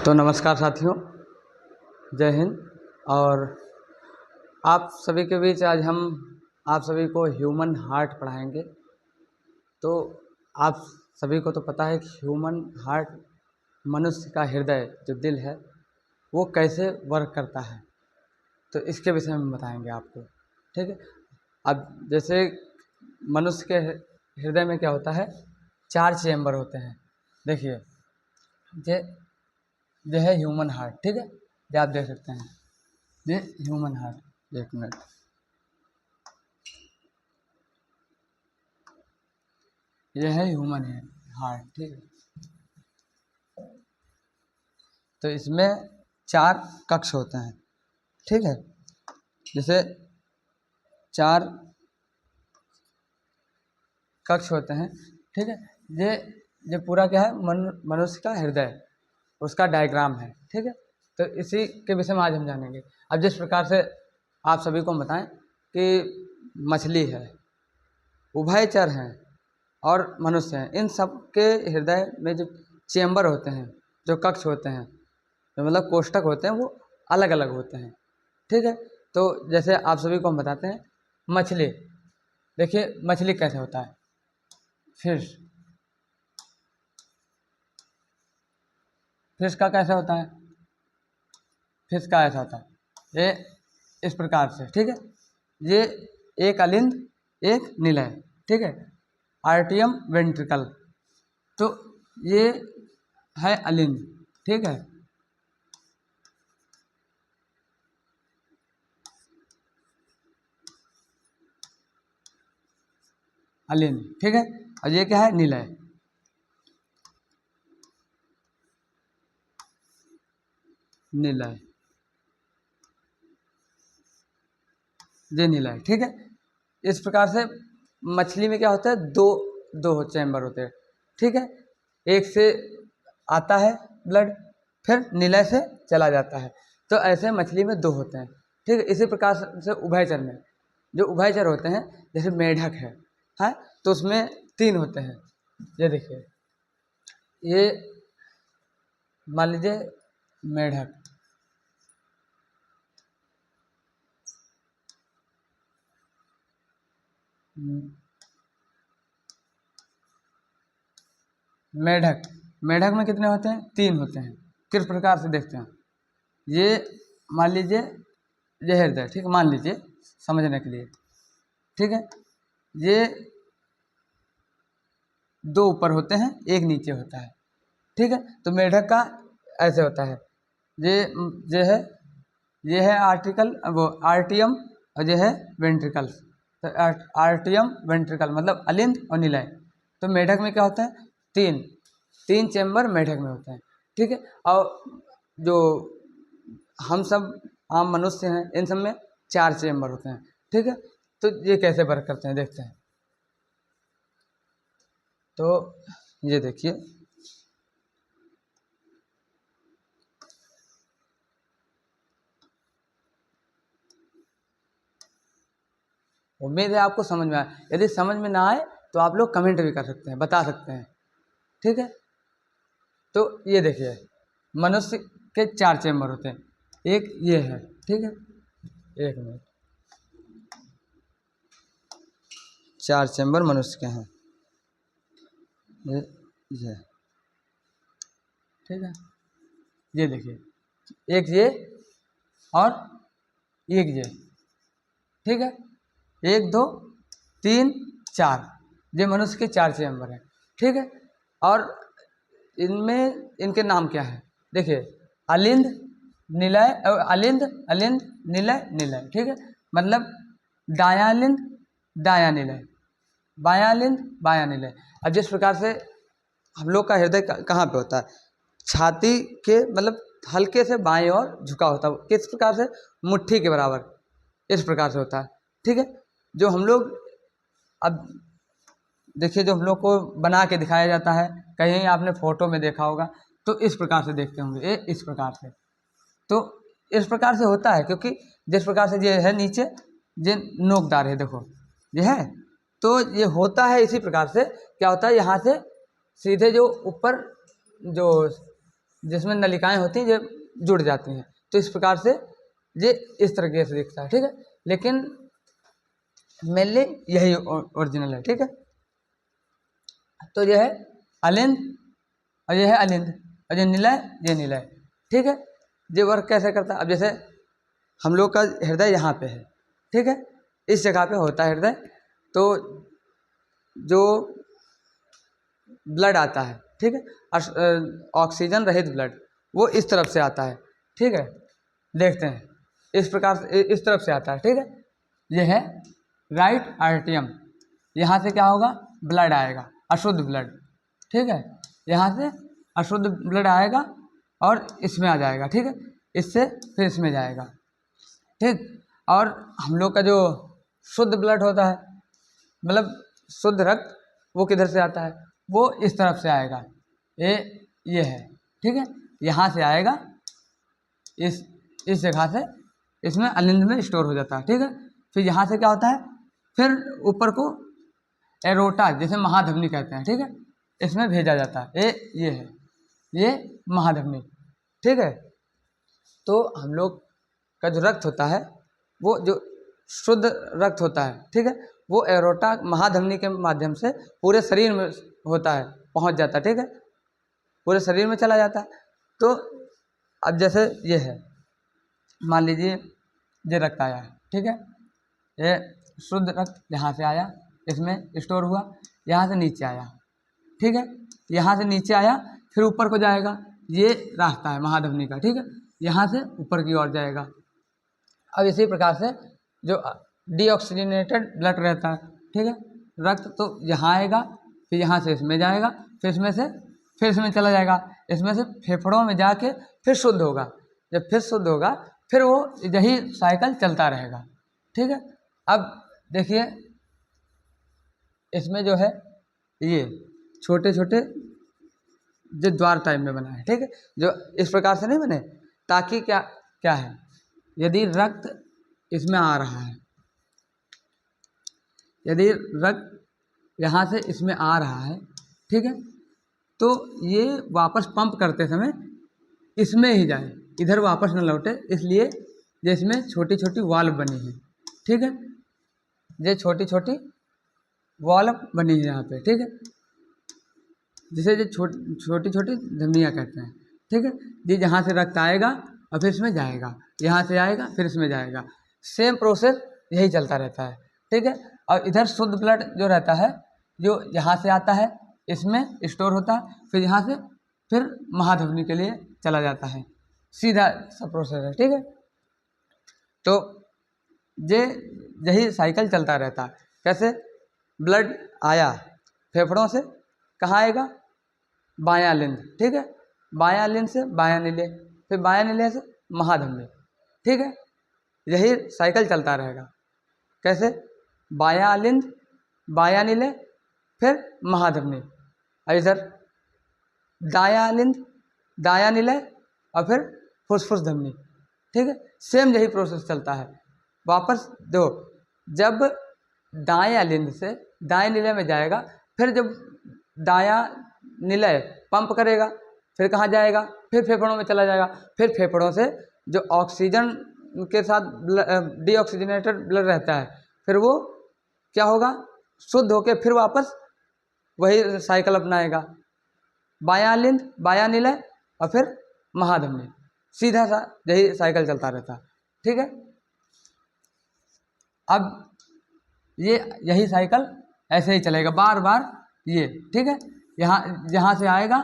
तो नमस्कार साथियों, जय हिंद। और आप सभी के बीच आज हम आप सभी को ह्यूमन हार्ट पढ़ाएंगे। तो आप सभी को तो पता है कि ह्यूमन हार्ट, मनुष्य का हृदय जो दिल है वो कैसे वर्क करता है, तो इसके विषय में बताएंगे आपको। ठीक है। अब जैसे मनुष्य के हृदय में क्या होता है, 4 चेम्बर होते हैं। देखिए, ये है ह्यूमन हार्ट। ठीक है, ये आप देख सकते हैं, ये ह्यूमन हार्ट। एक मिनट, ये है ह्यूमन हार्ट। ठीक है, तो इसमें 4 कक्ष होते हैं। ठीक है, जैसे 4 कक्ष होते हैं। ठीक है, ये पूरा क्या है, मनुष्य का हृदय, उसका डायग्राम है। ठीक है, तो इसी के विषय में आज हम जानेंगे। अब जिस प्रकार से आप सभी को बताएं कि मछली है, उभयचर हैं और मनुष्य हैं, इन सब के हृदय में जो चेम्बर होते हैं, जो कक्ष होते हैं, जो मतलब कोष्ठक होते हैं, वो अलग अलग होते हैं। ठीक है, तो जैसे आप सभी को हम बताते हैं, मछली, देखिए मछली कैसे होता है, फिश का कैसे होता है, फिश का ऐसा होता है, ये इस प्रकार से। ठीक है, ये एक अलिंद, एक निलय। ठीक है, आर्टियम वेंट्रिकल, तो ये है अलिंद। ठीक है, अलिंद। ठीक है, और ये क्या है, निलय। निलय, ये निलय। ठीक है, इस प्रकार से मछली में क्या होता है, दो चैम्बर होते हैं। ठीक है, एक से आता है ब्लड, फिर निलय से चला जाता है, तो ऐसे मछली में 2 होते हैं। ठीक है, इसी प्रकार से उभयचर में, जो उभयचर होते हैं, जैसे मेढक है, तो उसमें 3 होते हैं। ये देखिए, ये मान लीजिए मेढक, मेढक मेढक में कितने होते हैं, 3 होते हैं। किस प्रकार से देखते हैं, ये मान लीजिए ये हृदय। ठीक है, मान लीजिए समझने के लिए। ठीक है, ये 2 ऊपर होते हैं, एक नीचे होता है। ठीक है, तो मेढक का ऐसे होता है, ये ये है आर्टिकल, वो आर्टियम, और ये है वेंट्रिकल। तो आर्टियम वेंट्रिकल मतलब अलिंद और निलय। तो मेढक में क्या होता है, 3 चैम्बर मेढक में होते हैं। ठीक है, और जो हम सब आम मनुष्य हैं, इन सब में 4 चैम्बर होते हैं। ठीक है, तो ये कैसे वर्क करते हैं देखते हैं। तो ये देखिए, उम्मीद है आपको समझ में आए। यदि समझ में ना आए तो आप लोग कमेंट भी कर सकते हैं, बता सकते हैं। ठीक है, तो ये देखिए, मनुष्य के 4 चैम्बर होते हैं। एक ये है, ठीक है, एक मिनट, 4 चैम्बर मनुष्य के हैं, ये ठीक है, ये देखिए, एक ये और एक ये। ठीक है, 1 2 3 4, ये मनुष्य के 4 चैम्बर हैं। ठीक है, और इनमें इनके नाम क्या है, देखिए, अलिंद, निलय, अलिंद अलिंद, निलय निलय। ठीक है, मतलब दायां अलिंद, दायां निलय, बायां अलिंद, बायां निलय। अब जिस प्रकार से हम लोग का हृदय कहाँ पे होता है, छाती के मतलब हल्के से बाएं ओर झुका होता है। किस प्रकार से, मुट्ठी के बराबर, इस प्रकार से होता है। ठीक है, जो हम लोग, अब देखिए, जो हम लोग को बना के दिखाया जाता है, कहीं आपने फोटो में देखा होगा, तो इस प्रकार से देखते होंगे, ये इस प्रकार से। तो इस प्रकार से होता है, क्योंकि जिस प्रकार से ये है नीचे, ये नोकदार है, देखो ये है, तो ये होता है इसी प्रकार से। क्या होता है, यहाँ से सीधे जो ऊपर जो जिसमें नलिकाएं होती हैं ये जुड़ जाती हैं, तो इस प्रकार से ये इस तरीके से दिखता है, ठीक है। लेकिन मेनली यही ओरिजिनल है, ठीक है। तो ये है अलिंद और ये है अलिंद, और ये निलय, ठीक है। ये वर्क कैसे करता है? अब जैसे हम लोग का हृदय यहाँ पे है, ठीक है, इस जगह पे होता है हृदय। तो जो ब्लड आता है, ठीक है, ऑक्सीजन रहित ब्लड, वो इस तरफ से आता है, ठीक है। देखते हैं इस प्रकार से इस तरफ से आता है, ठीक है। ये है राइट आर्टियम, यहाँ से क्या होगा? ब्लड आएगा, अशुद्ध ब्लड, ठीक है। यहाँ से अशुद्ध ब्लड आएगा और इसमें आ जाएगा, ठीक है, इससे फिर इसमें जाएगा, ठीक। और हम लोग का जो शुद्ध ब्लड होता है, मतलब शुद्ध रक्त, वो किधर से आता है? वो इस तरफ से आएगा, ये है, ठीक है। यहाँ से आएगा, इस जगह से इसमें अलिंद में स्टोर हो जाता है, ठीक है। फिर यहाँ से क्या होता है? फिर ऊपर को एरोटा, जैसे महाधमनी कहते हैं, ठीक है, इसमें भेजा जाता है। ये है, ये महाधमनी, ठीक है। तो हम लोग का जो रक्त होता है, वो जो शुद्ध रक्त होता है, ठीक है, वो एरोटा महाधमनी के माध्यम से पूरे शरीर में होता है, पहुंच जाता है, ठीक है, पूरे शरीर में चला जाता है। तो अब जैसे ये है, मान लीजिए ये रक्त आया है, ठीक है, ये शुद्ध रक्त यहाँ से आया, इसमें स्टोर हुआ, यहाँ से नीचे आया, ठीक है, यहाँ से नीचे आया, फिर ऊपर को जाएगा, ये रास्ता है महाधमनी का, ठीक है, यहाँ से ऊपर की ओर जाएगा। अब इसी प्रकार से जो डीऑक्सीजनेटेड ब्लड रहता है, ठीक है, रक्त, तो यहाँ आएगा, फिर यहाँ से इसमें जाएगा, फिर इसमें से फिर इसमें चला जाएगा, इसमें से फेफड़ों में जाके फिर शुद्ध होगा। जब फिर शुद्ध होगा, फिर वो यही साइकिल चलता रहेगा, ठीक है। अब देखिए इसमें जो है ये छोटे छोटे जो द्वार टाइप में बना है, ठीक है, जो इस प्रकार से नहीं बने, ताकि क्या क्या है, यदि रक्त इसमें आ रहा है, यदि रक्त यहाँ से इसमें आ रहा है, ठीक है, तो ये वापस पंप करते समय इसमें ही जाए, इधर वापस न लौटे, इसलिए जिसमें छोटी छोटी वाल्व बनी है, ठीक है, ये छोटी छोटी वाल्व बनी है यहाँ पे, ठीक है, जिसे ये छोटी छोटी धमनियाँ कहते हैं, ठीक है। ये जहाँ से रक्त आएगा और फिर इसमें जाएगा, यहाँ से आएगा फिर इसमें जाएगा, सेम प्रोसेस यही चलता रहता है, ठीक है। और इधर शुद्ध ब्लड जो रहता है, जो यहाँ से आता है, इसमें स्टोर होता है, फिर यहाँ से फिर महाधमनी के लिए चला जाता है, सीधा सा प्रोसेस है, ठीक है। तो ये यही साइकिल चलता रहता है। कैसे? ब्लड आया फेफड़ों से, कहाँ आएगा? बायां लिंद, ठीक है, बायां लिंद से बायां नीले, फिर बायां नीले से महाधमनी, ठीक है, यही साइकिल चलता रहेगा। कैसे? बायां लिंद, बायां नीले, फिर महाधमनी, और इधर दायां लिंद, दायां नीले, और फिर फुसफुस धमनी, ठीक है, सेम यही प्रोसेस चलता है। वापस दो, जब दायां लिंद से दाएं नीले में जाएगा, फिर जब दायां निलय पंप करेगा, फिर कहाँ जाएगा? फिर फेफड़ों में चला जाएगा, फिर फेफड़ों से जो ऑक्सीजन के साथ डीऑक्सीजनेटेड ब्लड रहता है, फिर वो क्या होगा? शुद्ध होके फिर वापस वही साइकिल अपनाएगा, बायां लिंद, बायां निलय, और फिर महाधमनी, सीधा सा यही साइकिल चलता रहता है, ठीक है। अब ये यही साइकिल ऐसे ही चलेगा बार बार, ये, ठीक है, यहाँ से आएगा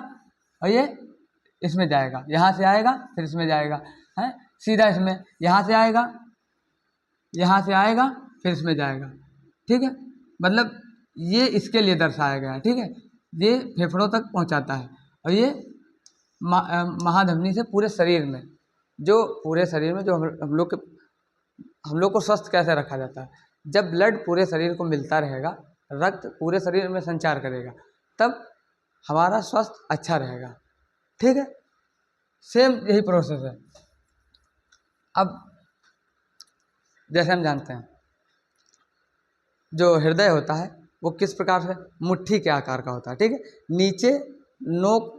और ये इसमें जाएगा, यहाँ से आएगा फिर इसमें जाएगा, है सीधा इसमें, यहाँ से आएगा, यहाँ से आएगा फिर इसमें जाएगा, ठीक है। मतलब ये इसके लिए दर्शाया गया है, ठीक है, ये फेफड़ों तक पहुँचाता है, और ये महाधमनी से पूरे शरीर में, जो पूरे शरीर में जो हम लोग को स्वस्थ कैसे रखा जाता है? जब ब्लड पूरे शरीर को मिलता रहेगा, रक्त पूरे शरीर में संचार करेगा, तब हमारा स्वास्थ्य अच्छा रहेगा, ठीक है। सेम यही प्रोसेस है। अब जैसे हम जानते हैं जो हृदय होता है वो किस प्रकार से मुट्ठी के आकार का होता है। ठीक है, नीचे नोक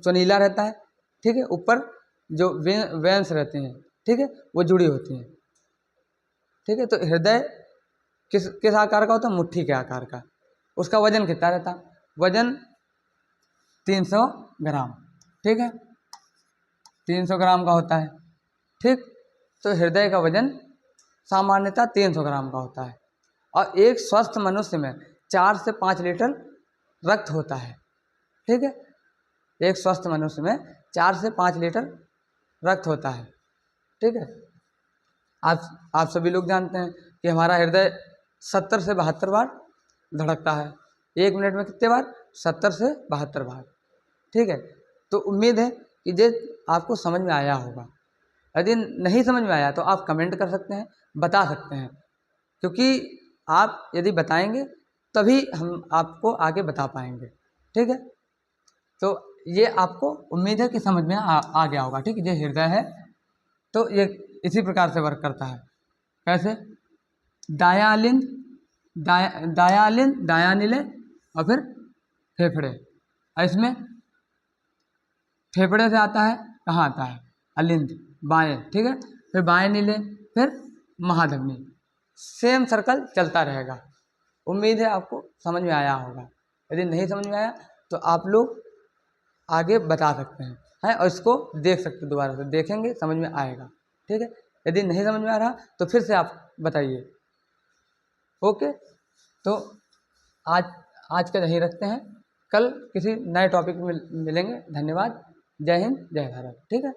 चुनीला रहता है। ठीक है, ऊपर जो वेन्स रहते हैं, ठीक है, वो जुड़ी होती हैं। ठीक है, तो हृदय किस किस आकार का होता है? मुट्ठी के आकार का। उसका वजन कितना रहता है? वजन 300 ग्राम। ठीक है, 300 ग्राम का होता है। ठीक, तो हृदय का वजन सामान्यतः 300 ग्राम का होता है और एक स्वस्थ मनुष्य में 4 से 5 लीटर रक्त होता है। ठीक है, एक स्वस्थ मनुष्य में 4 से 5 लीटर रक्त होता है। ठीक है, आप सभी लोग जानते हैं कि हमारा हृदय 70 से 72 बार धड़कता है। 1 मिनट में कितने बार? 70 से 72 बार। ठीक है, तो उम्मीद है कि ये आपको समझ में आया होगा। यदि नहीं समझ में आया तो आप कमेंट कर सकते हैं, बता सकते हैं, क्योंकि आप यदि बताएंगे तभी हम आपको आगे बता पाएंगे। ठीक है, तो ये आपको उम्मीद है कि समझ में आ गया होगा। ठीक है, ये हृदय है तो ये इसी प्रकार से वर्क करता है। कैसे? दायां दायानिले और फिर फेफड़े। और इसमें फेफड़े से आता है, कहाँ आता है? अलिंद, बाएं। ठीक है, फिर बाएं नीले, फिर महाधमनी। सेम सर्कल चलता रहेगा। उम्मीद है आपको समझ में आया होगा। यदि नहीं समझ में आया तो आप लोग आगे बता सकते हैं और इसको देख सकते हैं, दोबारा से देखेंगे समझ में आएगा। ठीक है, यदि नहीं समझ में आ रहा तो फिर से आप बताइए। ओके, तो आज का यहीं रखते हैं। कल किसी नए टॉपिक में मिलेंगे। धन्यवाद। जय हिंद, जय भारत। ठीक है।